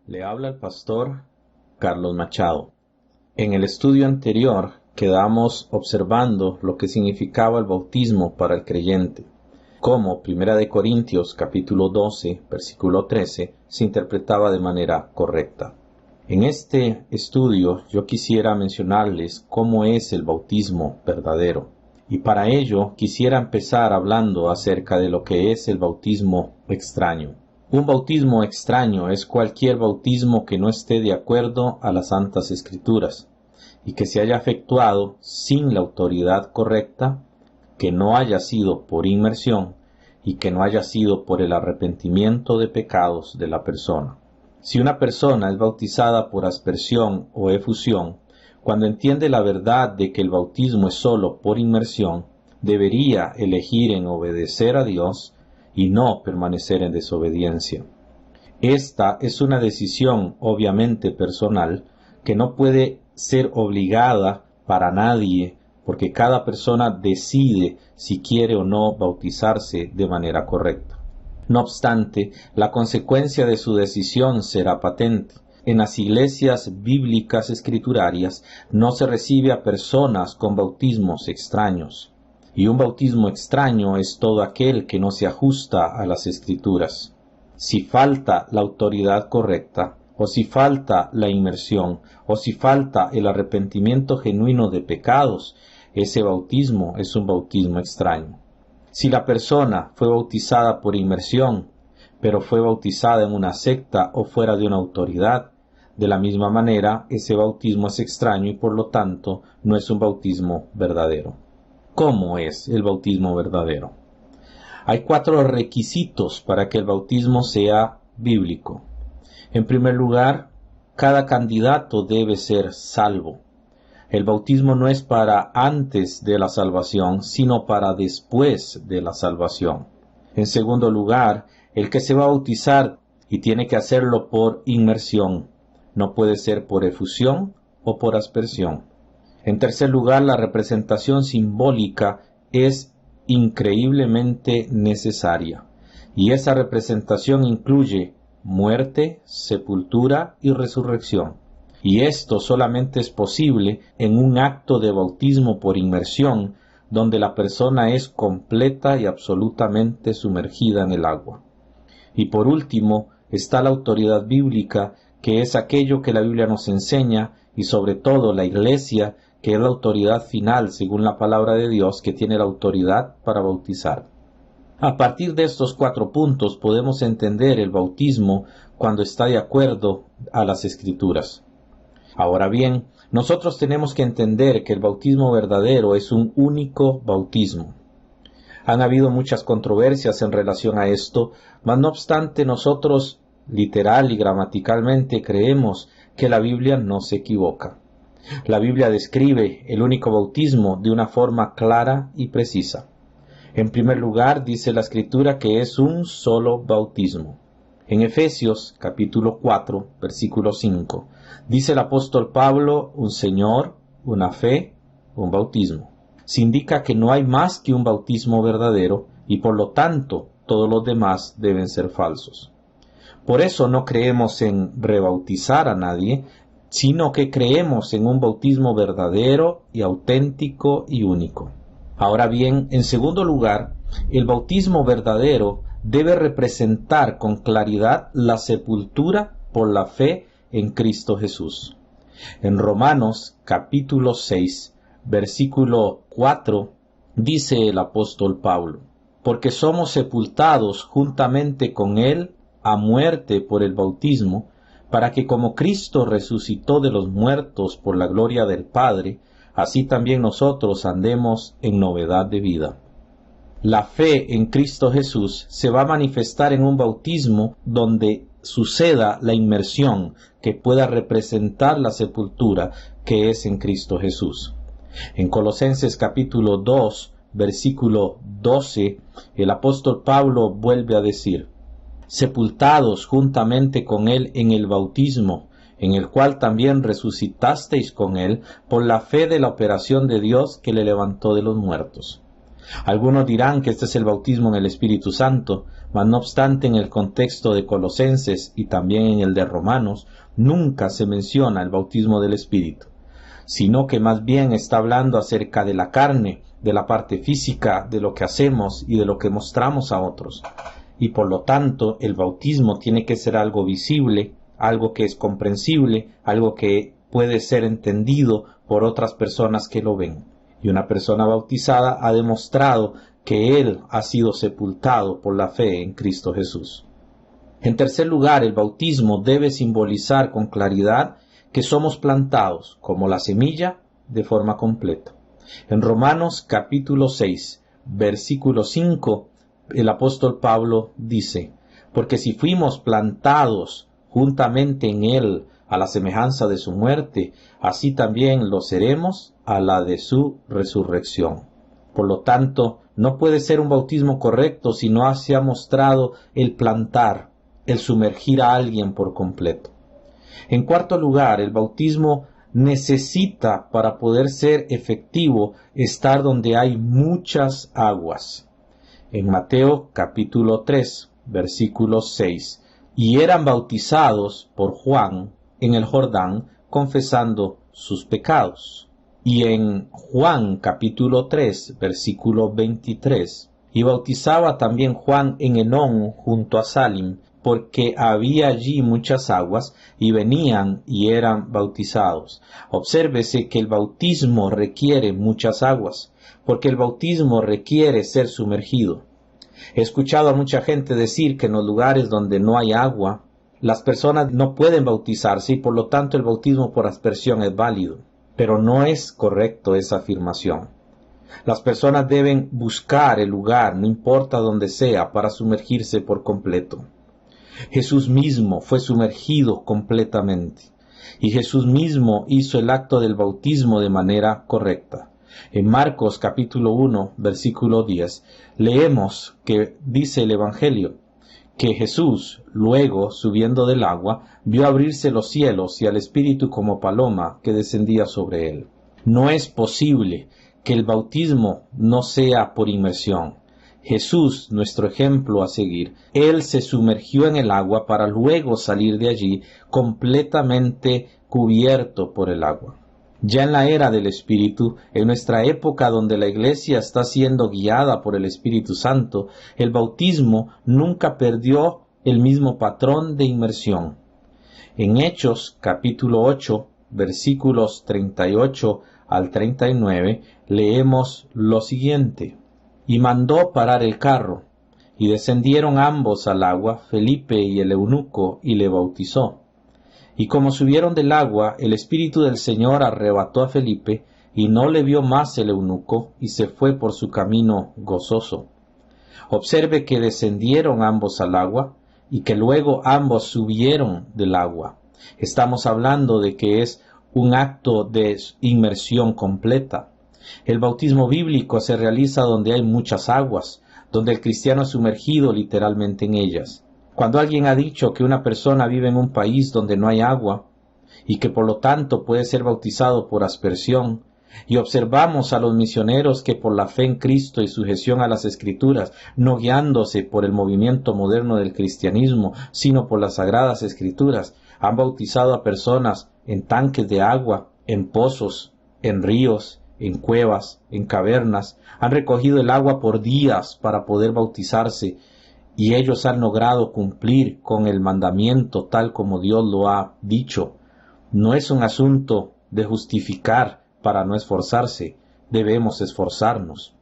Le habla el pastor Carlos Machado. En el estudio anterior quedamos observando lo que significaba el bautismo para el creyente, cómo 1 Corintios capítulo 12, versículo 13 se interpretaba de manera correcta. En este estudio yo quisiera mencionarles cómo es el bautismo verdadero. Y para ello quisiera empezar hablando acerca de lo que es el bautismo extraño. Un bautismo extraño es cualquier bautismo que no esté de acuerdo a las Santas Escrituras y que se haya efectuado sin la autoridad correcta, que no haya sido por inmersión y que no haya sido por el arrepentimiento de pecados de la persona. Si una persona es bautizada por aspersión o efusión, cuando entiende la verdad de que el bautismo es sólo por inmersión, debería elegir en obedecer a Dios y no permanecer en desobediencia. Esta es una decisión obviamente personal que no puede ser obligada para nadie, porque cada persona decide si quiere o no bautizarse de manera correcta. No obstante, la consecuencia de su decisión será patente. En las iglesias bíblicas escriturarias no se recibe a personas con bautismos extraños. Y un bautismo extraño es todo aquel que no se ajusta a las Escrituras. Si falta la autoridad correcta, o si falta la inmersión, o si falta el arrepentimiento genuino de pecados, ese bautismo es un bautismo extraño. Si la persona fue bautizada por inmersión, pero fue bautizada en una secta o fuera de una autoridad, de la misma manera ese bautismo es extraño y por lo tanto no es un bautismo verdadero. ¿Cómo es el bautismo verdadero? Hay 4 requisitos para que el bautismo sea bíblico. En primer lugar, cada candidato debe ser salvo. El bautismo no es para antes de la salvación, sino para después de la salvación. En segundo lugar, el que se va a bautizar y tiene que hacerlo por inmersión, no puede ser por efusión o por aspersión. En tercer lugar, la representación simbólica es increíblemente necesaria, y esa representación incluye muerte, sepultura y resurrección. Y esto solamente es posible en un acto de bautismo por inmersión, donde la persona es completa y absolutamente sumergida en el agua. Y por último, está la autoridad bíblica, que es aquello que la Biblia nos enseña, y sobre todo la Iglesia, que es la autoridad final, según la palabra de Dios, que tiene la autoridad para bautizar. A partir de estos 4 puntos podemos entender el bautismo cuando está de acuerdo a las Escrituras. Ahora bien, nosotros tenemos que entender que el bautismo verdadero es un único bautismo. Han habido muchas controversias en relación a esto, mas no obstante nosotros literal y gramaticalmente creemos que la Biblia no se equivoca. La Biblia describe el único bautismo de una forma clara y precisa. En primer lugar, dice la Escritura que es un solo bautismo. En Efesios capítulo 4, versículo 5, dice el apóstol Pablo, un Señor, una fe, un bautismo. Se indica que no hay más que un bautismo verdadero y por lo tanto todos los demás deben ser falsos. Por eso no creemos en rebautizar a nadie, sino que creemos en un bautismo verdadero y auténtico y único. Ahora bien, en segundo lugar, el bautismo verdadero debe representar con claridad la sepultura por la fe en Cristo Jesús. En Romanos capítulo 6, versículo 4, dice el apóstol Pablo, porque somos sepultados juntamente con Él a muerte por el bautismo, para que como Cristo resucitó de los muertos por la gloria del Padre, así también nosotros andemos en novedad de vida. La fe en Cristo Jesús se va a manifestar en un bautismo donde suceda la inmersión que pueda representar la sepultura que es en Cristo Jesús. En Colosenses capítulo 2, versículo 12, el apóstol Pablo vuelve a decir, sepultados juntamente con Él en el bautismo, en el cual también resucitasteis con Él por la fe de la operación de Dios que le levantó de los muertos. Algunos dirán que este es el bautismo en el Espíritu Santo, mas no obstante en el contexto de Colosenses y también en el de Romanos, nunca se menciona el bautismo del Espíritu, sino que más bien está hablando acerca de la carne, de la parte física, de lo que hacemos y de lo que mostramos a otros. Y por lo tanto, el bautismo tiene que ser algo visible, algo que es comprensible, algo que puede ser entendido por otras personas que lo ven. Y una persona bautizada ha demostrado que él ha sido sepultado por la fe en Cristo Jesús. En tercer lugar, el bautismo debe simbolizar con claridad que somos plantados, como la semilla, de forma completa. En Romanos capítulo 6, versículo 5, el apóstol Pablo dice: porque si fuimos plantados juntamente en él a la semejanza de su muerte, así también lo seremos a la de su resurrección. Por lo tanto, no puede ser un bautismo correcto si no se ha mostrado el plantar, el sumergir a alguien por completo. En cuarto lugar, el bautismo necesita, para poder ser efectivo, estar donde hay muchas aguas. En Mateo capítulo 3, versículo 6, y eran bautizados por Juan en el Jordán, confesando sus pecados. Y en Juan capítulo 3, versículo 23, y bautizaba también Juan en Enón junto a Salim, porque había allí muchas aguas, y venían y eran bautizados. Obsérvese que el bautismo requiere muchas aguas, porque el bautismo requiere ser sumergido. He escuchado a mucha gente decir que en los lugares donde no hay agua, las personas no pueden bautizarse y por lo tanto el bautismo por aspersión es válido. Pero no es correcto esa afirmación. Las personas deben buscar el lugar, no importa donde sea, para sumergirse por completo. Jesús mismo fue sumergido completamente y Jesús mismo hizo el acto del bautismo de manera correcta. En Marcos capítulo 1, versículo 10, leemos que dice el Evangelio que Jesús, luego, subiendo del agua, vio abrirse los cielos y al Espíritu como paloma que descendía sobre él. No es posible que el bautismo no sea por inmersión. Jesús, nuestro ejemplo a seguir, él se sumergió en el agua para luego salir de allí completamente cubierto por el agua. Ya en la era del Espíritu, en nuestra época donde la Iglesia está siendo guiada por el Espíritu Santo, el bautismo nunca perdió el mismo patrón de inmersión. En Hechos capítulo 8, versículos 38 al 39, leemos lo siguiente: y mandó parar el carro, y descendieron ambos al agua, Felipe y el eunuco, y le bautizó. Y como subieron del agua, el Espíritu del Señor arrebató a Felipe, y no le vio más el eunuco, y se fue por su camino gozoso. Observe que descendieron ambos al agua, y que luego ambos subieron del agua. Estamos hablando de que es un acto de inmersión completa. El bautismo bíblico se realiza donde hay muchas aguas, donde el cristiano es sumergido literalmente en ellas. Cuando alguien ha dicho que una persona vive en un país donde no hay agua y que por lo tanto puede ser bautizado por aspersión, y observamos a los misioneros que por la fe en Cristo y sujeción a las Escrituras, no guiándose por el movimiento moderno del cristianismo, sino por las Sagradas Escrituras, han bautizado a personas en tanques de agua, en pozos, en ríos, en cuevas, en cavernas, han recogido el agua por días para poder bautizarse, y ellos han logrado cumplir con el mandamiento tal como Dios lo ha dicho. No es un asunto de justificar para no esforzarse, debemos esforzarnos.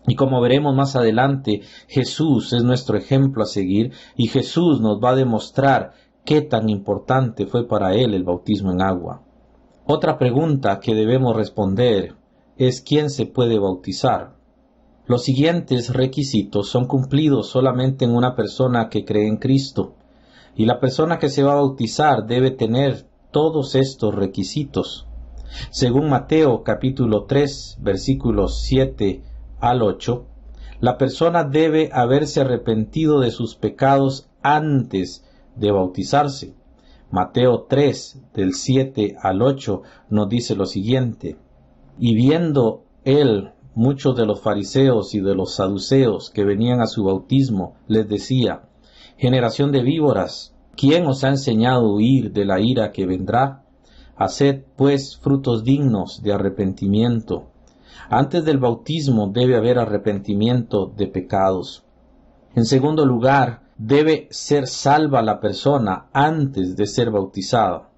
Y como veremos más adelante, Jesús es nuestro ejemplo a seguir y Jesús nos va a demostrar qué tan importante fue para él el bautismo en agua. Otra pregunta que debemos responder es ¿quién se puede bautizar? Los siguientes requisitos son cumplidos solamente en una persona que cree en Cristo, y la persona que se va a bautizar debe tener todos estos requisitos. Según Mateo capítulo 3, versículos 7 al 8, la persona debe haberse arrepentido de sus pecados antes de bautizarse. Mateo 3, del 7 al 8, nos dice lo siguiente: y viendo él muchos de los fariseos y de los saduceos que venían a su bautismo, les decía: generación de víboras, ¿quién os ha enseñado a huir de la ira que vendrá? Haced, pues, frutos dignos de arrepentimiento. Antes del bautismo debe haber arrepentimiento de pecados. En segundo lugar, debe ser salva la persona antes de ser bautizada.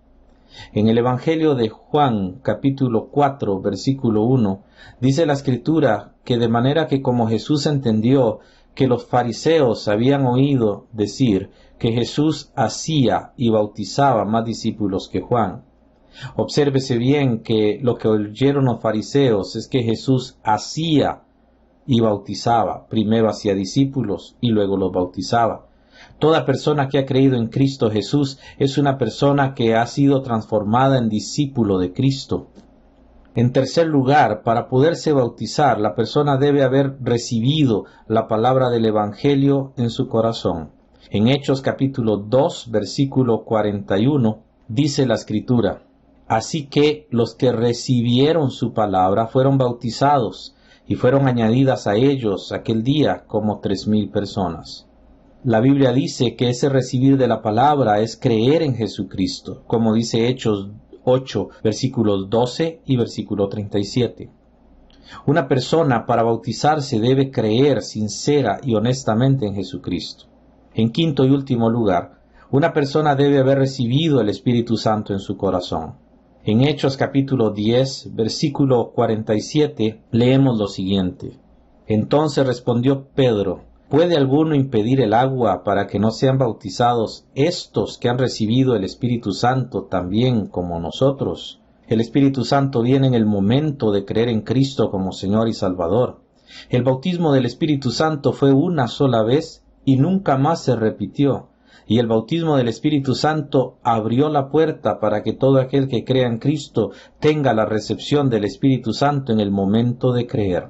En el Evangelio de Juan, capítulo 4, versículo 1, dice la Escritura que de manera que como Jesús entendió que los fariseos habían oído decir que Jesús hacía y bautizaba más discípulos que Juan. Obsérvese bien que lo que oyeron los fariseos es que Jesús hacía y bautizaba. Primero hacía discípulos y luego los bautizaba. Toda persona que ha creído en Cristo Jesús es una persona que ha sido transformada en discípulo de Cristo. En tercer lugar, para poderse bautizar, la persona debe haber recibido la palabra del Evangelio en su corazón. En Hechos capítulo 2, versículo 41, dice la Escritura: así que los que recibieron su palabra fueron bautizados, y fueron añadidas a ellos aquel día como 3,000 personas. La Biblia dice que ese recibir de la palabra es creer en Jesucristo, como dice Hechos 8, versículos 12 y versículo 37. Una persona para bautizarse debe creer sincera y honestamente en Jesucristo. En quinto y último lugar, una persona debe haber recibido el Espíritu Santo en su corazón. En Hechos capítulo 10, versículo 47, leemos lo siguiente: entonces respondió Pedro: ¿puede alguno impedir el agua para que no sean bautizados estos que han recibido el Espíritu Santo también como nosotros? El Espíritu Santo viene en el momento de creer en Cristo como Señor y Salvador. El bautismo del Espíritu Santo fue una sola vez y nunca más se repitió. Y el bautismo del Espíritu Santo abrió la puerta para que todo aquel que crea en Cristo tenga la recepción del Espíritu Santo en el momento de creer.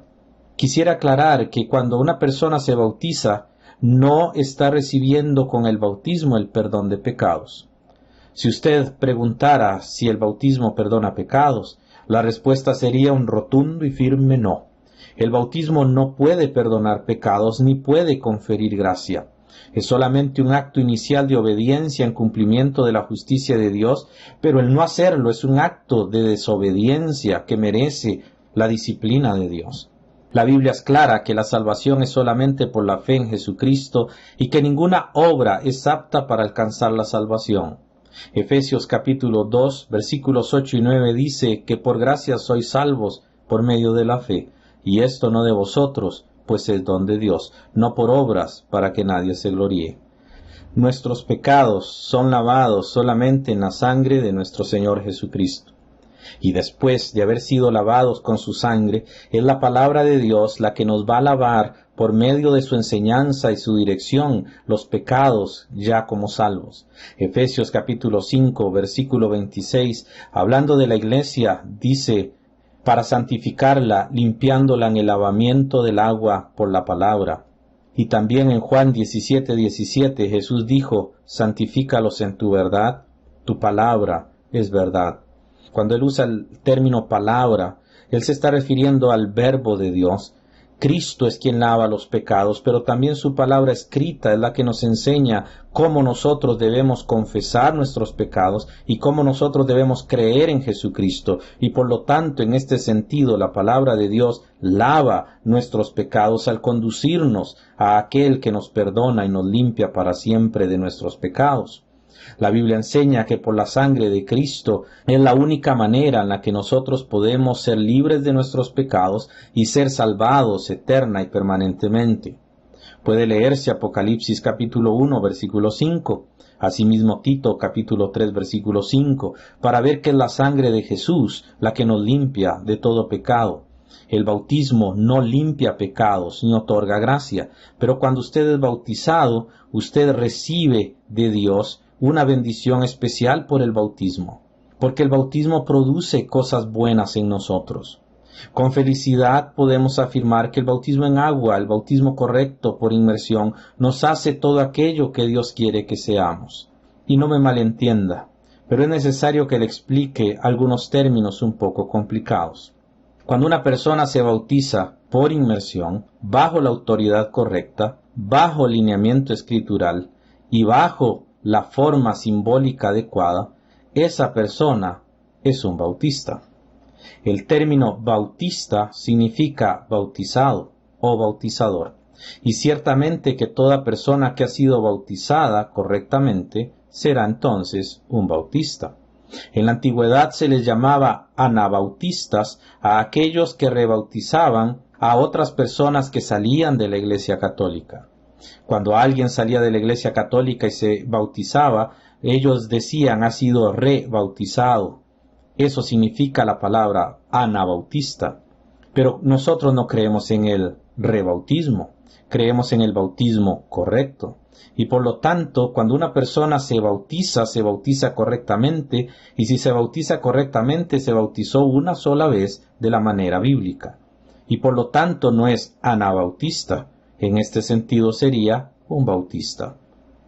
Quisiera aclarar que cuando una persona se bautiza, no está recibiendo con el bautismo el perdón de pecados. Si usted preguntara si el bautismo perdona pecados, la respuesta sería un rotundo y firme no. El bautismo no puede perdonar pecados ni puede conferir gracia. Es solamente un acto inicial de obediencia en cumplimiento de la justicia de Dios, pero el no hacerlo es un acto de desobediencia que merece la disciplina de Dios. La Biblia es clara que la salvación es solamente por la fe en Jesucristo y que ninguna obra es apta para alcanzar la salvación. Efesios capítulo 2, versículos 8 y 9 dice que por gracia sois salvos por medio de la fe, y esto no de vosotros, pues es don de Dios, no por obras para que nadie se gloríe. Nuestros pecados son lavados solamente en la sangre de nuestro Señor Jesucristo. Y después de haber sido lavados con su sangre, es la palabra de Dios la que nos va a lavar por medio de su enseñanza y su dirección los pecados ya como salvos. Efesios capítulo 5, versículo 26, hablando de la iglesia, dice: para santificarla, limpiándola en el lavamiento del agua por la palabra. Y también en Juan 17:17 Jesús dijo: santifícalos en tu verdad, tu palabra es verdad. Cuando él usa el término palabra, él se está refiriendo al verbo de Dios. Cristo es quien lava los pecados, pero también su palabra escrita es la que nos enseña cómo nosotros debemos confesar nuestros pecados y cómo nosotros debemos creer en Jesucristo. Y por lo tanto, en este sentido, la palabra de Dios lava nuestros pecados al conducirnos a aquel que nos perdona y nos limpia para siempre de nuestros pecados. La Biblia enseña que por la sangre de Cristo es la única manera en la que nosotros podemos ser libres de nuestros pecados y ser salvados eterna y permanentemente. Puede leerse Apocalipsis capítulo 1, versículo 5, asimismo Tito capítulo 3, versículo 5, para ver que es la sangre de Jesús la que nos limpia de todo pecado. El bautismo no limpia pecados ni otorga gracia, pero cuando usted es bautizado, usted recibe de Dios una bendición especial por el bautismo, porque el bautismo produce cosas buenas en nosotros. Con felicidad podemos afirmar que el bautismo en agua, el bautismo correcto por inmersión, nos hace todo aquello que Dios quiere que seamos. Y no me malentienda, pero es necesario que le explique algunos términos un poco complicados. Cuando una persona se bautiza por inmersión, bajo la autoridad correcta, bajo lineamiento escritural y bajo la forma simbólica adecuada, esa persona es un bautista. El término bautista significa bautizado o bautizador, y ciertamente que toda persona que ha sido bautizada correctamente será entonces un bautista. En la antigüedad se les llamaba anabautistas a aquellos que rebautizaban a otras personas que salían de la Iglesia Católica. Cuando alguien salía de la Iglesia Católica y se bautizaba, ellos decían ha sido rebautizado. Eso significa la palabra anabautista. Pero nosotros no creemos en el rebautismo, creemos en el bautismo correcto. Y por lo tanto, cuando una persona se bautiza correctamente, y si se bautiza correctamente, se bautizó una sola vez de la manera bíblica. Y por lo tanto no es anabautista. En este sentido sería un bautista.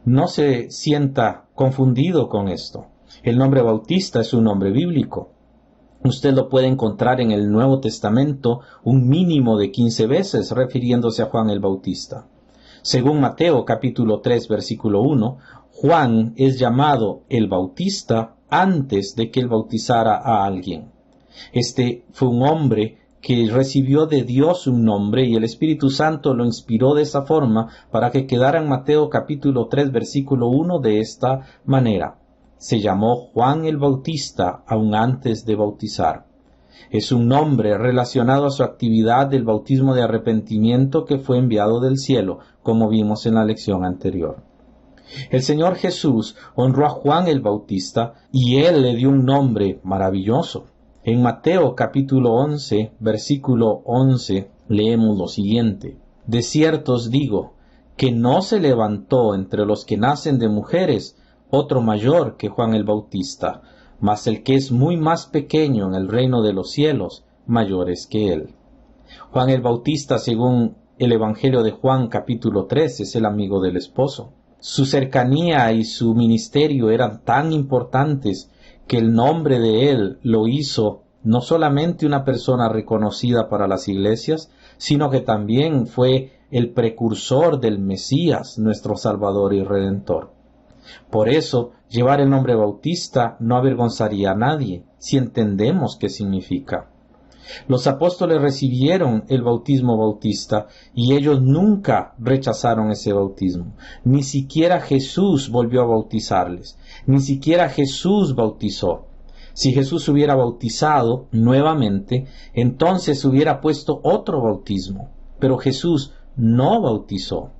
No se sienta confundido con esto. El nombre bautista es un nombre bíblico. Usted lo puede encontrar en el Nuevo Testamento un mínimo de 15 veces refiriéndose a Juan el Bautista. Según Mateo capítulo 3 versículo 1, Juan es llamado el Bautista antes de que él bautizara a alguien. Este fue un hombre que recibió de Dios un nombre y el Espíritu Santo lo inspiró de esa forma para que quedara en Mateo capítulo 3 versículo 1 de esta manera. Se llamó Juan el Bautista aún antes de bautizar. Es un nombre relacionado a su actividad del bautismo de arrepentimiento que fue enviado del cielo, como vimos en la lección anterior. El Señor Jesús honró a Juan el Bautista y Él le dio un nombre maravilloso. En Mateo capítulo 11, versículo 11, leemos lo siguiente. De cierto os digo, que no se levantó entre los que nacen de mujeres otro mayor que Juan el Bautista, mas el que es muy más pequeño en el reino de los cielos, mayor es que él. Juan el Bautista, según el Evangelio de Juan capítulo 3, es el amigo del esposo. Su cercanía y su ministerio eran tan importantes que el nombre de él lo hizo no solamente una persona reconocida para las iglesias, sino que también fue el precursor del Mesías, nuestro Salvador y Redentor. Por eso, llevar el nombre Bautista no avergonzaría a nadie, si entendemos qué significa. Los apóstoles recibieron el bautismo bautista y ellos nunca rechazaron ese bautismo. Ni siquiera Jesús volvió a bautizarles. Ni siquiera Jesús bautizó. Si Jesús hubiera bautizado nuevamente, entonces hubiera puesto otro bautismo. Pero Jesús no bautizó.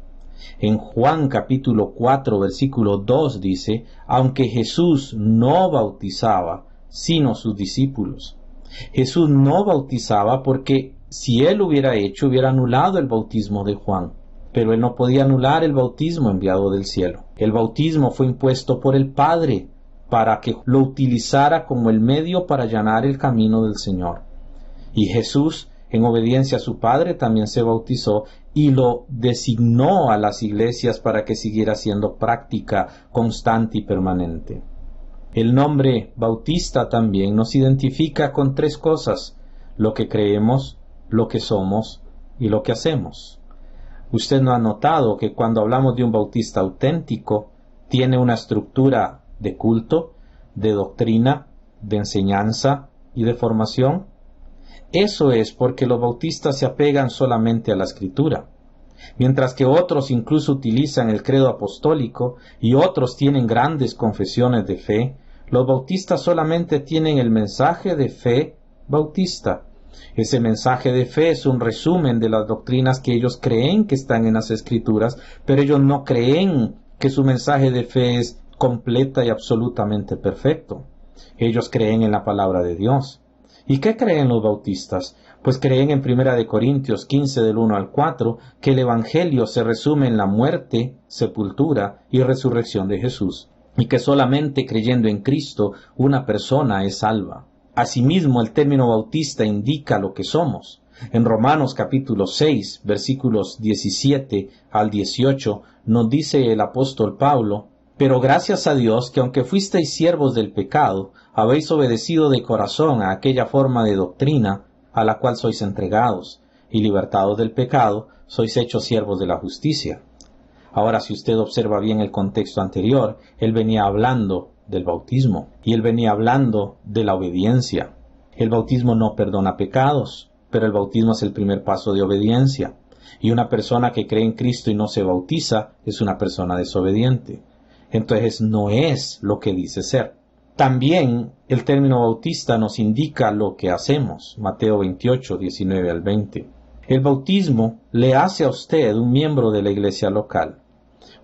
En Juan capítulo 4 versículo 2 dice, aunque Jesús no bautizaba, sino sus discípulos. Jesús no bautizaba porque si él hubiera hecho, hubiera anulado el bautismo de Juan. Pero él no podía anular el bautismo enviado del cielo. El bautismo fue impuesto por el Padre para que lo utilizara como el medio para allanar el camino del Señor. Y Jesús, en obediencia a su Padre, también se bautizó y lo designó a las iglesias para que siguiera siendo práctica constante y permanente. El nombre Bautista también nos identifica con tres cosas: lo que creemos, lo que somos y lo que hacemos. Usted no ha notado que cuando hablamos de un bautista auténtico, tiene una estructura de culto, de doctrina, de enseñanza y de formación. Eso es porque los bautistas se apegan solamente a la Escritura, mientras que otros incluso utilizan el credo apostólico y otros tienen grandes confesiones de fe. Los bautistas solamente tienen el mensaje de fe bautista. Ese mensaje de fe es un resumen de las doctrinas que ellos creen que están en las Escrituras, pero ellos no creen que su mensaje de fe es completa y absolutamente perfecto. Ellos creen en la palabra de Dios. ¿Y qué creen los bautistas? Pues creen en 1 Corintios 15 del 1 al 4 que el Evangelio se resume en la muerte, sepultura y resurrección de Jesús, y que solamente creyendo en Cristo una persona es salva. Asimismo, el término bautista indica lo que somos. En Romanos capítulo 6, versículos 17 al 18, nos dice el apóstol Pablo: pero gracias a Dios que aunque fuisteis siervos del pecado, habéis obedecido de corazón a aquella forma de doctrina, a la cual sois entregados, y libertados del pecado, sois hechos siervos de la justicia. Ahora, si usted observa bien el contexto anterior, él venía hablando del bautismo, y él venía hablando de la obediencia. El bautismo no perdona pecados, pero el bautismo es el primer paso de obediencia. Y una persona que cree en Cristo y no se bautiza es una persona desobediente. Entonces no es lo que dice ser. También el término bautista nos indica lo que hacemos. Mateo 28, 19 al 20. El bautismo le hace a usted un miembro de la iglesia local.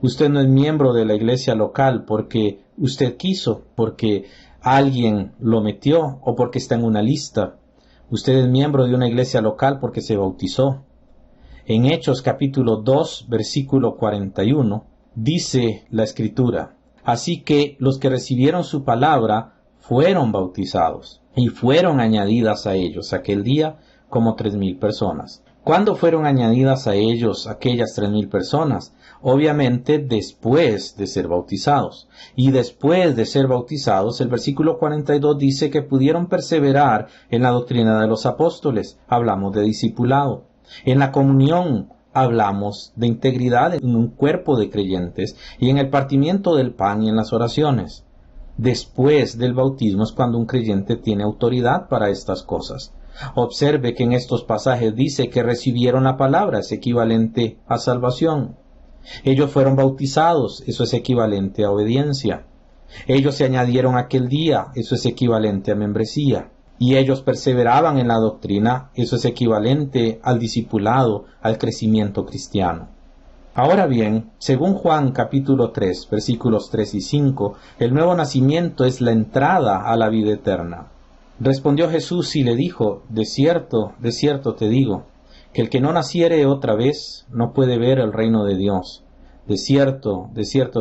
Usted no es miembro de la iglesia local porque usted quiso, porque alguien lo metió o porque está en una lista. Usted es miembro de una iglesia local porque se bautizó. En Hechos capítulo 2, versículo 41, dice la Escritura: así que los que recibieron su palabra fueron bautizados, y fueron añadidas a ellos aquel día como 3,000 personas. ¿Cuándo fueron añadidas a ellos aquellas 3,000 personas? Obviamente después de ser bautizados. Y después de ser bautizados, el versículo 42 dice que pudieron perseverar en la doctrina de los apóstoles. Hablamos de discipulado. En la comunión hablamos de integridad en un cuerpo de creyentes, y en el partimiento del pan y en las oraciones. Después del bautismo es cuando un creyente tiene autoridad para estas cosas. Observe que en estos pasajes dice que recibieron la palabra, es equivalente a salvación. Ellos fueron bautizados, eso es equivalente a obediencia. Ellos se añadieron aquel día, eso es equivalente a membresía. Y ellos perseveraban en la doctrina, eso es equivalente al discipulado, al crecimiento cristiano. Ahora bien, según Juan capítulo 3, versículos 3 y 5, el nuevo nacimiento es la entrada a la vida eterna. Respondió Jesús y le dijo: de cierto te digo, que el que no naciere otra vez no puede ver el reino de Dios. De cierto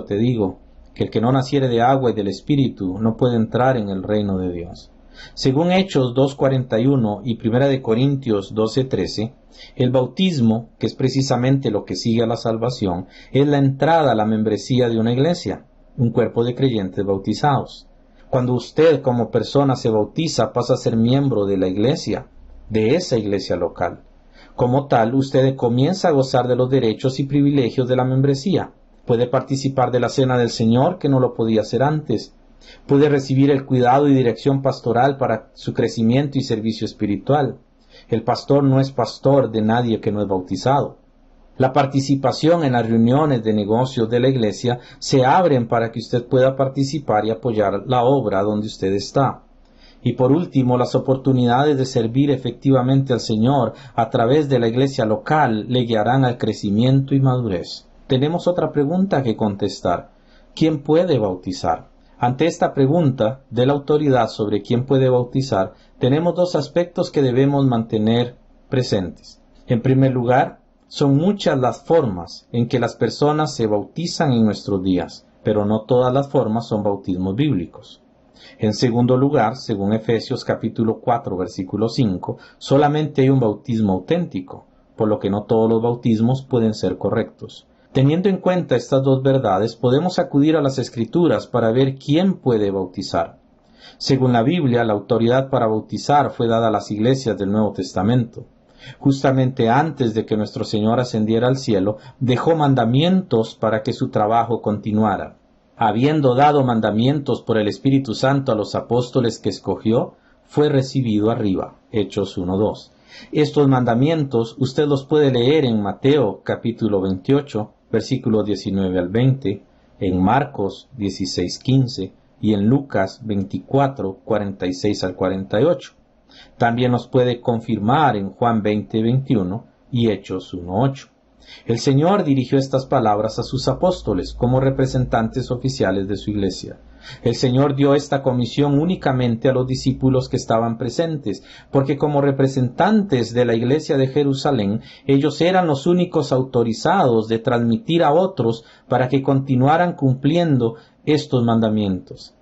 te digo, que el que no naciere de agua y del Espíritu no puede entrar en el reino de Dios. Según Hechos 2:41 y 1 Corintios 12:13, el bautismo, que es precisamente lo que sigue a la salvación, es la entrada a la membresía de una iglesia, un cuerpo de creyentes bautizados. Cuando usted como persona se bautiza, pasa a ser miembro de la iglesia, de esa iglesia local. Como tal, usted comienza a gozar de los derechos y privilegios de la membresía. Puede participar de la cena del Señor, que no lo podía hacer antes. Puede recibir el cuidado y dirección pastoral para su crecimiento y servicio espiritual. El pastor no es pastor de nadie que no es bautizado. La participación en las reuniones de negocios de la iglesia se abren para que usted pueda participar y apoyar la obra donde usted está. Y por último, las oportunidades de servir efectivamente al Señor a través de la iglesia local le guiarán al crecimiento y madurez. Tenemos otra pregunta que contestar. ¿Quién puede bautizar? Ante esta pregunta de la autoridad sobre quién puede bautizar, tenemos dos aspectos que debemos mantener presentes. En primer lugar, son muchas las formas en que las personas se bautizan en nuestros días, pero no todas las formas son bautismos bíblicos. En segundo lugar, según Efesios capítulo 4, versículo 5, solamente hay un bautismo auténtico, por lo que no todos los bautismos pueden ser correctos. Teniendo en cuenta estas dos verdades, podemos acudir a las Escrituras para ver quién puede bautizar. Según la Biblia, la autoridad para bautizar fue dada a las iglesias del Nuevo Testamento. Justamente antes de que nuestro Señor ascendiera al cielo, dejó mandamientos para que su trabajo continuara. Habiendo dado mandamientos por el Espíritu Santo a los apóstoles que escogió, fue recibido arriba. Hechos 1:2. Estos mandamientos usted los puede leer en Mateo capítulo 28, versículos 19 al 20, en Marcos 16:15 y en Lucas 24, 46 al 48. También nos puede confirmar en Juan 20:21 y Hechos 1:8. El Señor dirigió estas palabras a sus apóstoles como representantes oficiales de su iglesia. El Señor dio esta comisión únicamente a los discípulos que estaban presentes, porque como representantes de la iglesia de Jerusalén, ellos eran los únicos autorizados de transmitir a otros para que continuaran cumpliendo estos mandamientos.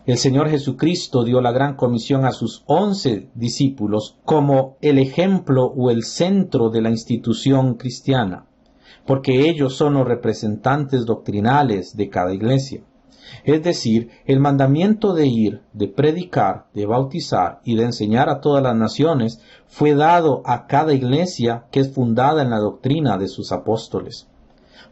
El Señor Jesucristo dio la gran comisión a sus 11 discípulos como el ejemplo o el centro de la institución cristiana, porque ellos son los representantes doctrinales de cada iglesia. Es decir, el mandamiento de ir, de predicar, de bautizar y de enseñar a todas las naciones fue dado a cada iglesia que es fundada en la doctrina de sus apóstoles.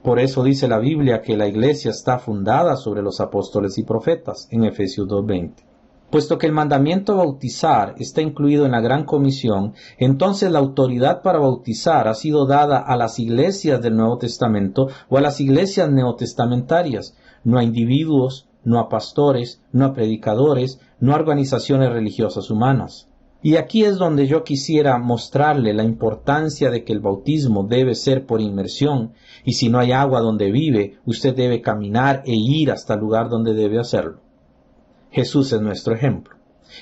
Por eso dice la Biblia que la iglesia está fundada sobre los apóstoles y profetas, en Efesios 2:20. Puesto que el mandamiento bautizar está incluido en la Gran Comisión, entonces la autoridad para bautizar ha sido dada a las iglesias del Nuevo Testamento o a las iglesias neotestamentarias, no a individuos, no a pastores, no a predicadores, no a organizaciones religiosas humanas. Y aquí es donde yo quisiera mostrarle la importancia de que el bautismo debe ser por inmersión, y si no hay agua donde vive, usted debe caminar e ir hasta el lugar donde debe hacerlo. Jesús es nuestro ejemplo.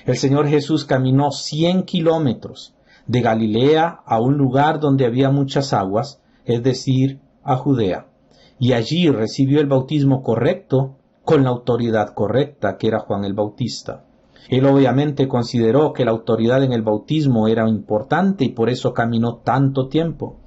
El Señor Jesús caminó 100 kilómetros de Galilea a un lugar donde había muchas aguas, es decir, a Judea, y allí recibió el bautismo correcto con la autoridad correcta, que era Juan el Bautista. Él obviamente consideró que la autoridad en el bautismo era importante y por eso caminó tanto tiempo.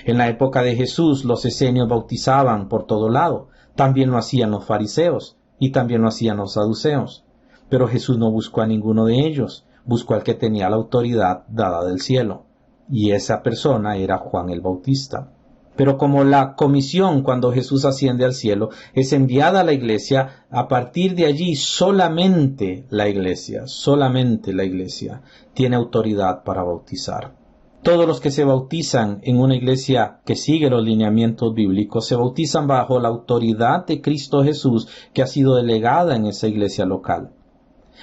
En la época de Jesús los esenios bautizaban por todo lado, también lo hacían los fariseos y también lo hacían los saduceos. Pero Jesús no buscó a ninguno de ellos, buscó al que tenía la autoridad dada del cielo, y esa persona era Juan el Bautista. Pero como la comisión cuando Jesús asciende al cielo es enviada a la iglesia, a partir de allí solamente la iglesia tiene autoridad para bautizar. Todos los que se bautizan en una iglesia que sigue los lineamientos bíblicos se bautizan bajo la autoridad de Cristo Jesús que ha sido delegada en esa iglesia local.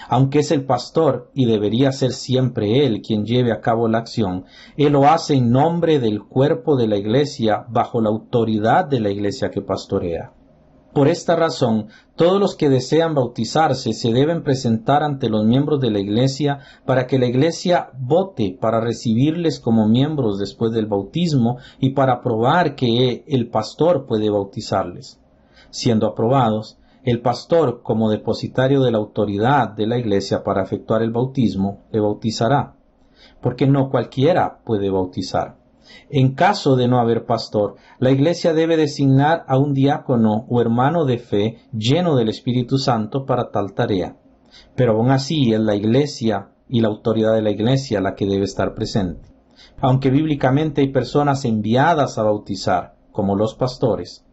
Aunque es el pastor y debería ser siempre él quien lleve a cabo la acción, él lo hace en nombre del cuerpo de la iglesia bajo la autoridad de la iglesia que pastorea. Por esta razón, todos los que desean bautizarse se deben presentar ante los miembros de la iglesia para que la iglesia vote para recibirles como miembros después del bautismo y para probar que el pastor puede bautizarles. Siendo aprobados, el pastor, como depositario de la autoridad de la iglesia para efectuar el bautismo, le bautizará, porque no cualquiera puede bautizar. En caso de no haber pastor, la iglesia debe designar a un diácono o hermano de fe lleno del Espíritu Santo para tal tarea. Pero aún así es la iglesia y la autoridad de la iglesia la que debe estar presente. Aunque bíblicamente hay personas enviadas a bautizar, como los pastores,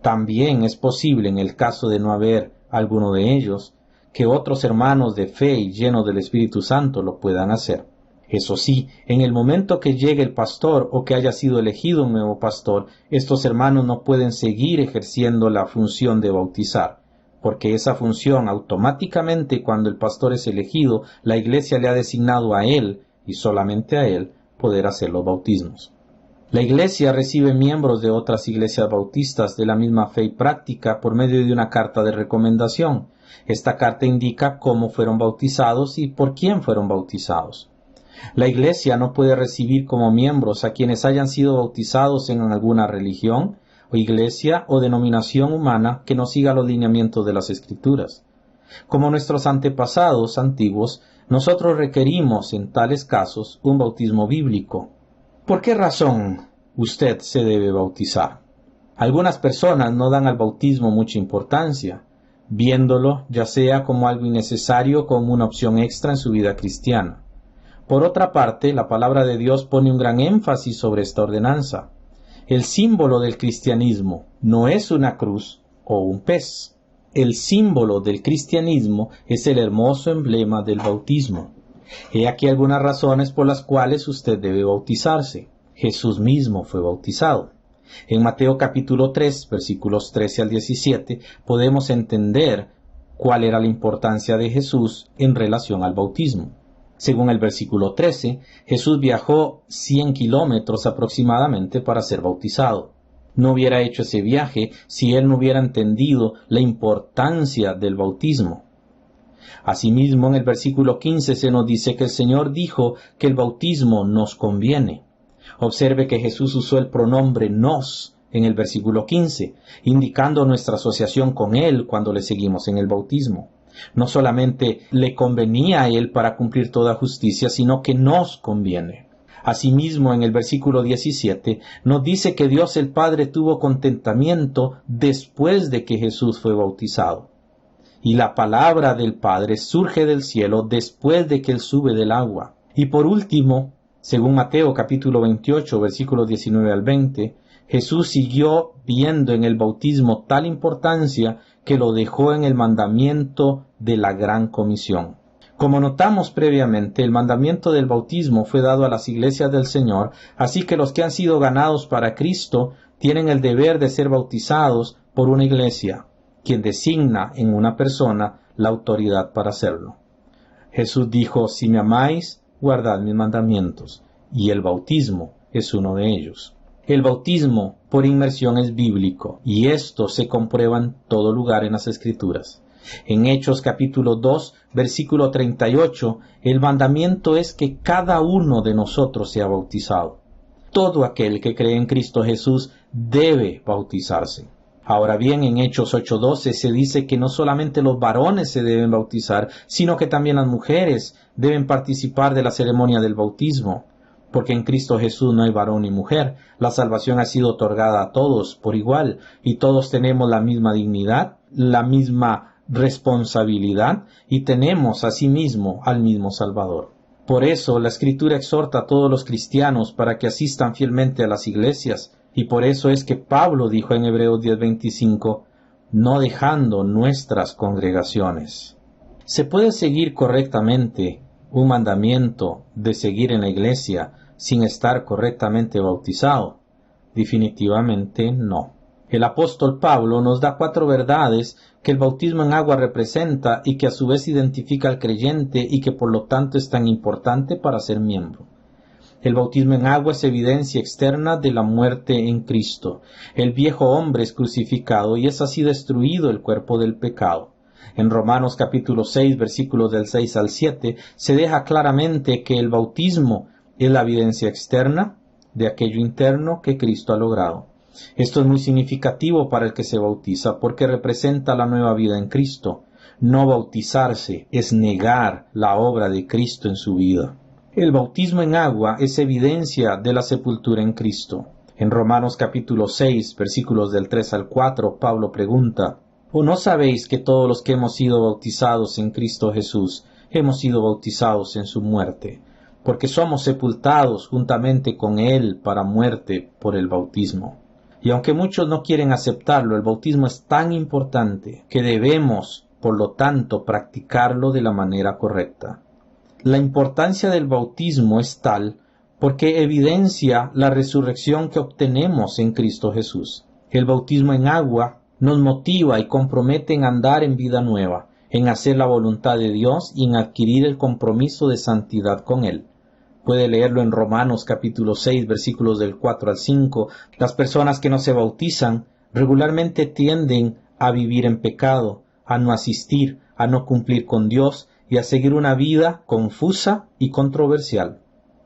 también es posible, en el caso de no haber alguno de ellos, que otros hermanos de fe y llenos del Espíritu Santo lo puedan hacer. Eso sí, en el momento que llegue el pastor o que haya sido elegido un nuevo pastor, estos hermanos no pueden seguir ejerciendo la función de bautizar, porque esa función automáticamente cuando el pastor es elegido, la iglesia le ha designado a él, y solamente a él, poder hacer los bautismos. La iglesia recibe miembros de otras iglesias bautistas de la misma fe y práctica por medio de una carta de recomendación. Esta carta indica cómo fueron bautizados y por quién fueron bautizados. La iglesia no puede recibir como miembros a quienes hayan sido bautizados en alguna religión o iglesia o denominación humana que no siga los lineamientos de las Escrituras. Como nuestros antepasados antiguos, nosotros requerimos en tales casos un bautismo bíblico. ¿Por qué razón usted se debe bautizar? Algunas personas no dan al bautismo mucha importancia, viéndolo ya sea como algo innecesario o como una opción extra en su vida cristiana. Por otra parte, la palabra de Dios pone un gran énfasis sobre esta ordenanza. El símbolo del cristianismo no es una cruz o un pez. El símbolo del cristianismo es el hermoso emblema del bautismo. He aquí algunas razones por las cuales usted debe bautizarse. Jesús mismo fue bautizado. En Mateo capítulo 3, versículos 13 al 17, podemos entender cuál era la importancia de Jesús en relación al bautismo. Según el versículo 13, Jesús viajó 100 kilómetros aproximadamente para ser bautizado. No hubiera hecho ese viaje si él no hubiera entendido la importancia del bautismo. Asimismo, en el versículo 15 se nos dice que el Señor dijo que el bautismo nos conviene. Observe que Jesús usó el pronombre nos en el versículo 15, indicando nuestra asociación con Él cuando le seguimos en el bautismo. No solamente le convenía a Él para cumplir toda justicia, sino que nos conviene. Asimismo, en el versículo 17, nos dice que Dios el Padre tuvo contentamiento después de que Jesús fue bautizado. y la palabra del Padre surge del cielo después de que Él sube del agua. Y por último, según Mateo capítulo 28, versículos 19 al 20, Jesús siguió viendo en el bautismo tal importancia que lo dejó en el mandamiento de la Gran Comisión. Como notamos previamente, el mandamiento del bautismo fue dado a las iglesias del Señor, así que los que han sido ganados para Cristo tienen el deber de ser bautizados por una iglesia, quien designa en una persona la autoridad para hacerlo. Jesús dijo: si me amáis, guardad mis mandamientos, y el bautismo es uno de ellos. El bautismo por inmersión es bíblico, y esto se comprueba en todo lugar en las Escrituras. En Hechos capítulo 2, versículo 38, el mandamiento es que cada uno de nosotros sea bautizado. Todo aquel que cree en Cristo Jesús debe bautizarse. Ahora bien, en Hechos 8:12 se dice que no solamente los varones se deben bautizar, sino que también las mujeres deben participar de la ceremonia del bautismo, porque en Cristo Jesús no hay varón ni mujer. La salvación ha sido otorgada a todos por igual, y todos tenemos la misma dignidad, la misma responsabilidad, y tenemos asimismo al mismo Salvador. Por eso la Escritura exhorta a todos los cristianos para que asistan fielmente a las iglesias, y por eso es que Pablo dijo en Hebreos 10:25, no dejando nuestras congregaciones. ¿Se puede seguir correctamente un mandamiento de seguir en la iglesia sin estar correctamente bautizado? Definitivamente no. El apóstol Pablo nos da 4 verdades que el bautismo en agua representa y que a su vez identifica al creyente y que por lo tanto es tan importante para ser miembro. El bautismo en agua es evidencia externa de la muerte en Cristo. El viejo hombre es crucificado y es así destruido el cuerpo del pecado. En Romanos capítulo 6, versículos del 6 al 7, se deja claramente que el bautismo es la evidencia externa de aquello interno que Cristo ha logrado. Esto es muy significativo para el que se bautiza porque representa la nueva vida en Cristo. No bautizarse es negar la obra de Cristo en su vida. El bautismo en agua es evidencia de la sepultura en Cristo. En Romanos capítulo 6, versículos del 3 al 4, Pablo pregunta: ¿o no sabéis que todos los que hemos sido bautizados en Cristo Jesús hemos sido bautizados en su muerte? Porque somos sepultados juntamente con Él para muerte por el bautismo. Y aunque muchos no quieren aceptarlo, el bautismo es tan importante que debemos, por lo tanto, practicarlo de la manera correcta. La importancia del bautismo es tal porque evidencia la resurrección que obtenemos en Cristo Jesús. El bautismo en agua nos motiva y compromete en andar en vida nueva, en hacer la voluntad de Dios y en adquirir el compromiso de santidad con Él. Puede leerlo en Romanos capítulo 6, versículos del 4 al 5. Las personas que no se bautizan regularmente tienden a vivir en pecado, a no asistir, a no cumplir con Dios y a seguir una vida confusa y controversial.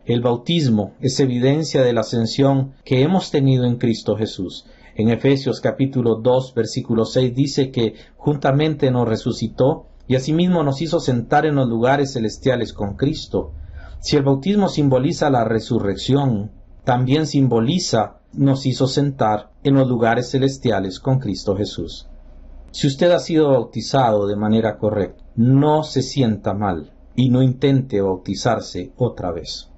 El bautismo es evidencia de la ascensión que hemos tenido en Cristo Jesús. En Efesios capítulo 2, versículo 6 dice que juntamente nos resucitó y asimismo nos hizo sentar en los lugares celestiales con Cristo. Si el bautismo simboliza la resurrección, también nos hizo sentar en los lugares celestiales con Cristo Jesús. Si usted ha sido bautizado de manera correcta, no se sienta mal y no intente bautizarse otra vez.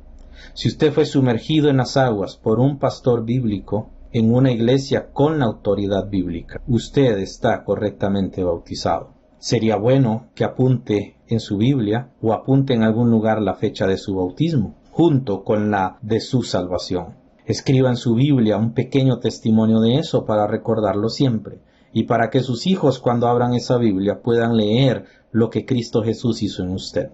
Si usted fue sumergido en las aguas por un pastor bíblico en una iglesia con la autoridad bíblica, usted está correctamente bautizado. Sería bueno que apunte en su Biblia o apunte en algún lugar la fecha de su bautismo, junto con la de su salvación. Escriba en su Biblia un pequeño testimonio de eso para recordarlo siempre, y para que sus hijos cuando abran esa Biblia puedan leer lo que Cristo Jesús hizo en usted.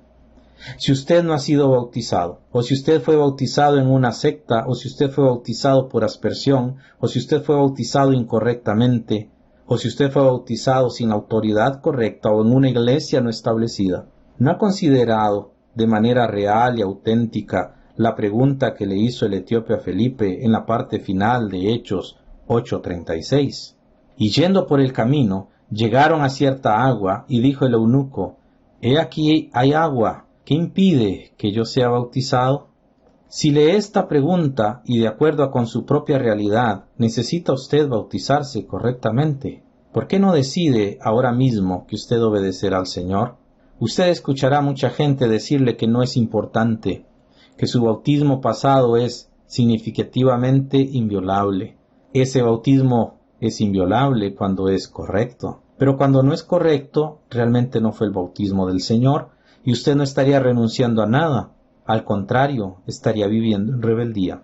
Si usted no ha sido bautizado, o si usted fue bautizado en una secta, o si usted fue bautizado por aspersión, o si usted fue bautizado incorrectamente, o si usted fue bautizado sin autoridad correcta o en una iglesia no establecida, ¿no ha considerado de manera real y auténtica la pregunta que le hizo el etíope a Felipe en la parte final de Hechos 8:36? Y yendo por el camino, llegaron a cierta agua, y dijo el eunuco: «He aquí hay agua, ¿qué impide que yo sea bautizado?». Si lee esta pregunta y de acuerdo con su propia realidad, ¿necesita usted bautizarse correctamente? ¿Por qué no decide ahora mismo que usted obedecerá al Señor? Usted escuchará a mucha gente decirle que no es importante, que su bautismo pasado es significativamente inviolable. Ese bautismo es inviolable cuando es correcto, pero cuando no es correcto, realmente no fue el bautismo del Señor y usted no estaría renunciando a nada. Al contrario, estaría viviendo en rebeldía.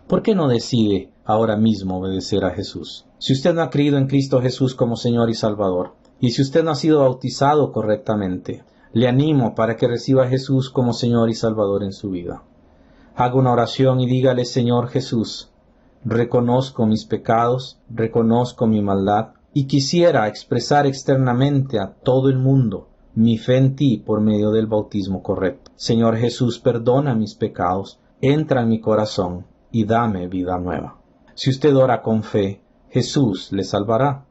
¿Por qué no decide ahora mismo obedecer a Jesús? Si usted no ha creído en Cristo Jesús como Señor y Salvador, y si usted no ha sido bautizado correctamente, le animo para que reciba a Jesús como Señor y Salvador en su vida. Haga una oración y dígale: Señor Jesús, reconozco mis pecados, reconozco mi maldad, y quisiera expresar externamente a todo el mundo mi fe en ti por medio del bautismo correcto. Señor Jesús, perdona mis pecados, entra en mi corazón y dame vida nueva. Si usted ora con fe, Jesús le salvará.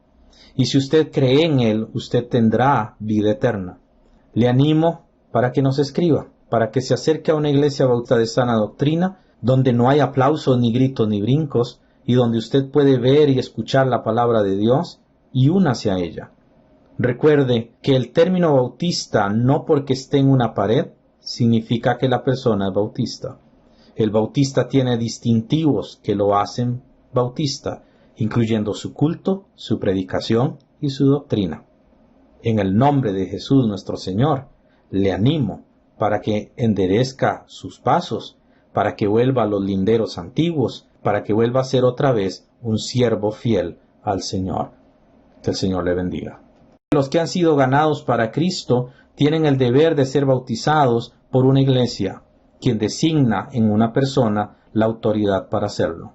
Y si usted cree en Él, usted tendrá vida eterna. Le animo para que nos escriba, para que se acerque a una iglesia bautizada de sana doctrina, donde no hay aplausos, ni gritos, ni brincos, y donde usted puede ver y escuchar la palabra de Dios, y únase a ella. Recuerde que el término bautista, no porque esté en una pared, significa que la persona es bautista. El bautista tiene distintivos que lo hacen bautista, incluyendo su culto, su predicación y su doctrina. En el nombre de Jesús nuestro Señor, le animo para que enderezca sus pasos, para que vuelva a los linderos antiguos, para que vuelva a ser otra vez un siervo fiel al Señor. Que el Señor le bendiga. Los que han sido ganados para Cristo tienen el deber de ser bautizados por una iglesia, quien designa en una persona la autoridad para hacerlo.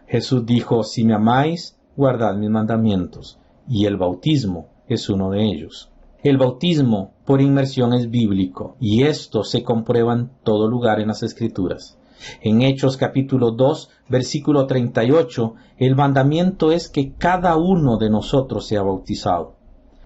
Jesús dijo: si me amáis, guardad mis mandamientos, y el bautismo es uno de ellos. El bautismo por inmersión es bíblico, y esto se comprueba en todo lugar en las Escrituras. En Hechos capítulo 2, versículo 38, el mandamiento es que cada uno de nosotros sea bautizado.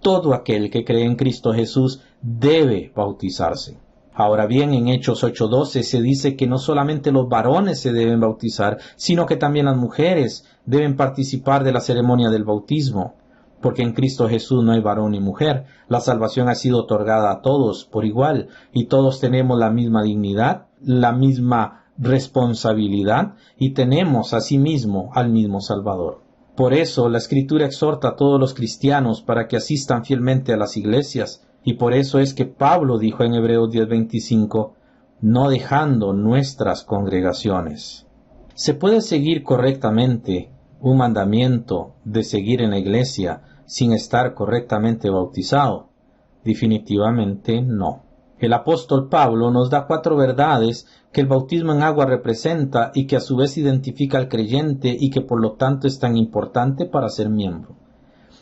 Todo aquel que cree en Cristo Jesús debe bautizarse. Ahora bien, en Hechos 8:12 se dice que no solamente los varones se deben bautizar, sino que también las mujeres deben participar de la ceremonia del bautismo, porque en Cristo Jesús no hay varón ni mujer. La salvación ha sido otorgada a todos por igual, y todos tenemos la misma dignidad, la misma responsabilidad, y tenemos asimismo al mismo Salvador. Por eso la Escritura exhorta a todos los cristianos para que asistan fielmente a las iglesias, y por eso es que Pablo dijo en Hebreos 10:25, no dejando nuestras congregaciones. ¿Se puede seguir correctamente un mandamiento de seguir en la iglesia sin estar correctamente bautizado? Definitivamente no. El apóstol Pablo nos da 4 verdades que el bautismo en agua representa y que a su vez identifica al creyente y que por lo tanto es tan importante para ser miembro.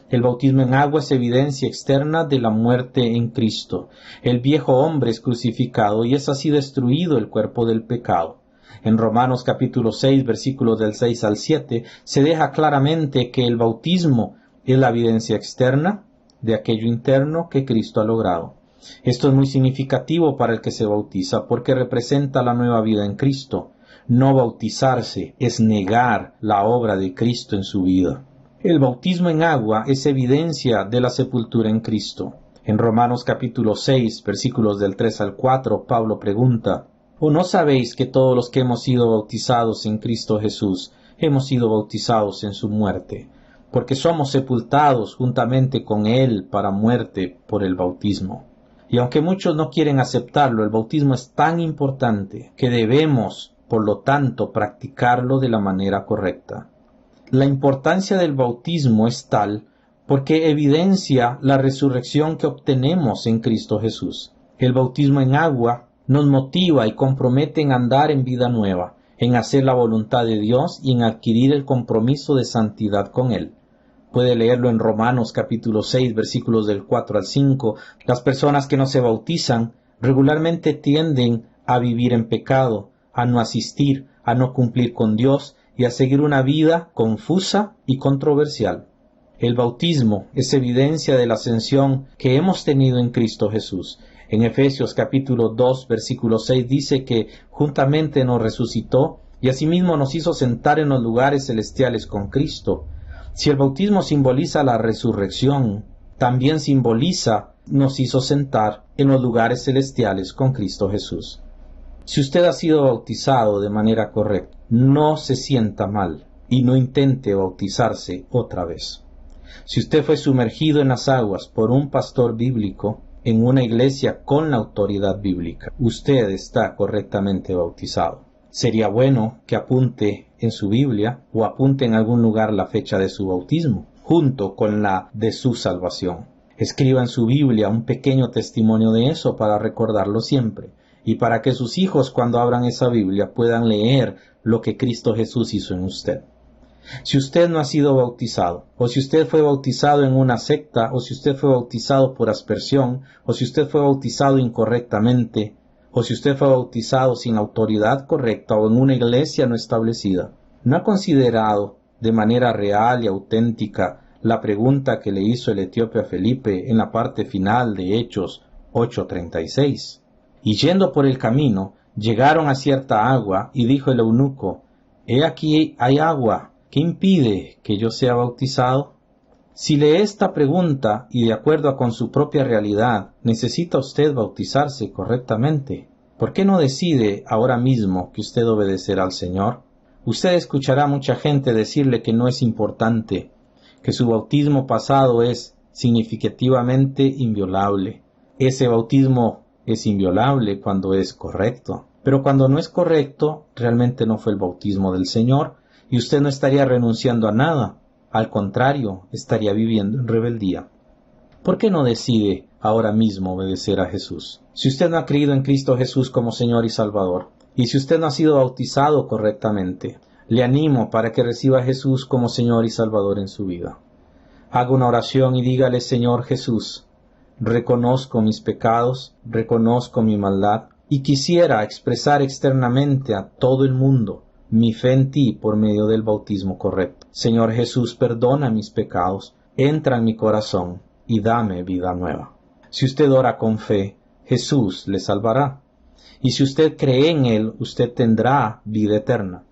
El bautismo en agua es evidencia externa de la muerte en Cristo. El viejo hombre es crucificado y es así destruido el cuerpo del pecado. En Romanos capítulo 6, versículos del 6 al 7, se deja claramente que el bautismo es la evidencia externa de aquello interno que Cristo ha logrado. Esto es muy significativo para el que se bautiza porque representa la nueva vida en Cristo. No bautizarse es negar la obra de Cristo en su vida. El bautismo en agua es evidencia de la sepultura en Cristo. En Romanos capítulo 6, versículos del 3 al 4, Pablo pregunta, ¿o no sabéis que todos los que hemos sido bautizados en Cristo Jesús hemos sido bautizados en su muerte? Porque somos sepultados juntamente con Él para muerte por el bautismo. Y aunque muchos no quieren aceptarlo, el bautismo es tan importante que debemos, por lo tanto, practicarlo de la manera correcta. La importancia del bautismo es tal porque evidencia la resurrección que obtenemos en Cristo Jesús. El bautismo en agua nos motiva y compromete en andar en vida nueva, en hacer la voluntad de Dios y en adquirir el compromiso de santidad con Él. Puede leerlo en Romanos capítulo 6, versículos del 4 al 5. Las personas que no se bautizan regularmente tienden a vivir en pecado, a no asistir, a no cumplir con Dios y a seguir una vida confusa y controversial. El bautismo es evidencia de la ascensión que hemos tenido en Cristo Jesús. En Efesios capítulo 2, versículo 6 dice que juntamente nos resucitó y asimismo nos hizo sentar en los lugares celestiales con Cristo. Si el bautismo simboliza la resurrección, también nos hizo sentar en los lugares celestiales con Cristo Jesús. Si usted ha sido bautizado de manera correcta, no se sienta mal y no intente bautizarse otra vez. Si usted fue sumergido en las aguas por un pastor bíblico en una iglesia con la autoridad bíblica, usted está correctamente bautizado. Sería bueno que apunte en su Biblia o apunte en algún lugar la fecha de su bautismo, junto con la de su salvación. Escriba en su Biblia un pequeño testimonio de eso para recordarlo siempre, y para que sus hijos, cuando abran esa Biblia, puedan leer lo que Cristo Jesús hizo en usted. Si usted no ha sido bautizado, o si usted fue bautizado en una secta, o si usted fue bautizado por aspersión, o si usted fue bautizado incorrectamente, o si usted fue bautizado sin autoridad correcta o en una iglesia no establecida, ¿no ha considerado de manera real y auténtica la pregunta que le hizo el etíope a Felipe en la parte final de Hechos 8:36? Y yendo por el camino, llegaron a cierta agua, y dijo el eunuco: «He aquí hay agua, ¿qué impide que yo sea bautizado?». Si lee esta pregunta y de acuerdo con su propia realidad, necesita usted bautizarse correctamente, ¿por qué no decide ahora mismo que usted obedecerá al Señor? Usted escuchará a mucha gente decirle que no es importante, que su bautismo pasado es significativamente inviolable. Ese bautismo es inviolable cuando es correcto, pero cuando no es correcto, realmente no fue el bautismo del Señor, y usted no estaría renunciando a nada. Al contrario, estaría viviendo en rebeldía. ¿Por qué no decide ahora mismo obedecer a Jesús? Si usted no ha creído en Cristo Jesús como Señor y Salvador, y si usted no ha sido bautizado correctamente, le animo para que reciba a Jesús como Señor y Salvador en su vida. Haga una oración y dígale: Señor Jesús, reconozco mis pecados, reconozco mi maldad, y quisiera expresar externamente a todo el mundo mi fe en ti por medio del bautismo correcto. Señor Jesús, perdona mis pecados, entra en mi corazón y dame vida nueva. Si usted ora con fe, Jesús le salvará. Y si usted cree en Él, usted tendrá vida eterna.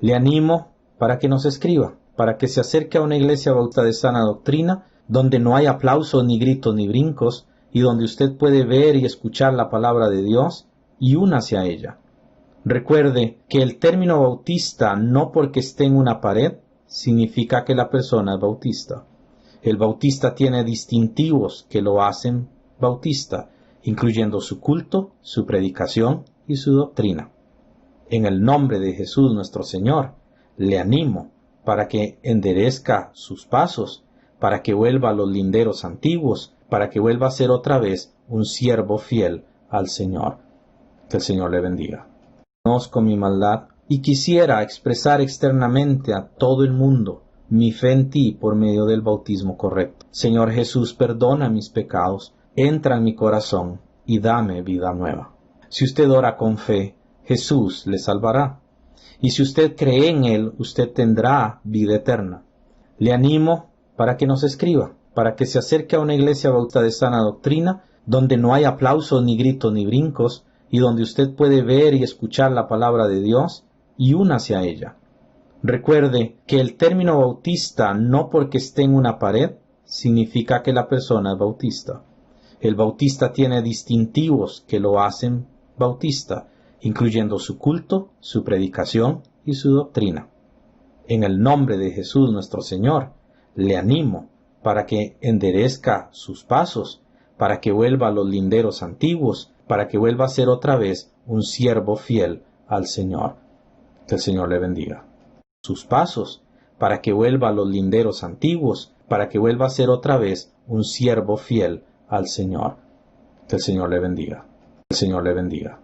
Le animo para que nos escriba, para que se acerque a una iglesia bautistada de sana doctrina, donde no hay aplausos, ni gritos, ni brincos, y donde usted puede ver y escuchar la palabra de Dios, y únase a ella. Recuerde que el término bautista, no porque esté en una pared, significa que la persona es bautista. El bautista tiene distintivos que lo hacen bautista, incluyendo su culto, su predicación y su doctrina. En el nombre de Jesús nuestro Señor, le animo para que enderezca sus pasos, para que vuelva a los linderos antiguos, para que vuelva a ser otra vez un siervo fiel al Señor. Que el Señor le bendiga. Conozco mi maldad y quisiera expresar externamente a todo el mundo mi fe en ti por medio del bautismo correcto. Señor Jesús, perdona mis pecados, entra en mi corazón y dame vida nueva. Si usted ora con fe, Jesús le salvará. Y si usted cree en Él, usted tendrá vida eterna. Le animo para que nos escriba, para que se acerque a una iglesia bautistada de sana doctrina, donde no hay aplausos, ni gritos, ni brincos, y donde usted puede ver y escuchar la palabra de Dios, y únase a ella. Recuerde que el término bautista, no porque esté en una pared, significa que la persona es bautista. El bautista tiene distintivos que lo hacen bautista, incluyendo su culto, su predicación y su doctrina. En el nombre de Jesús nuestro Señor, le animo para que enderezca sus pasos, para que vuelva a los linderos antiguos, para que vuelva a ser otra vez un siervo fiel al Señor. Que el Señor le bendiga. Sus pasos, para que vuelva a los linderos antiguos, para que vuelva a ser otra vez un siervo fiel al Señor. Que el Señor le bendiga. Que el Señor le bendiga.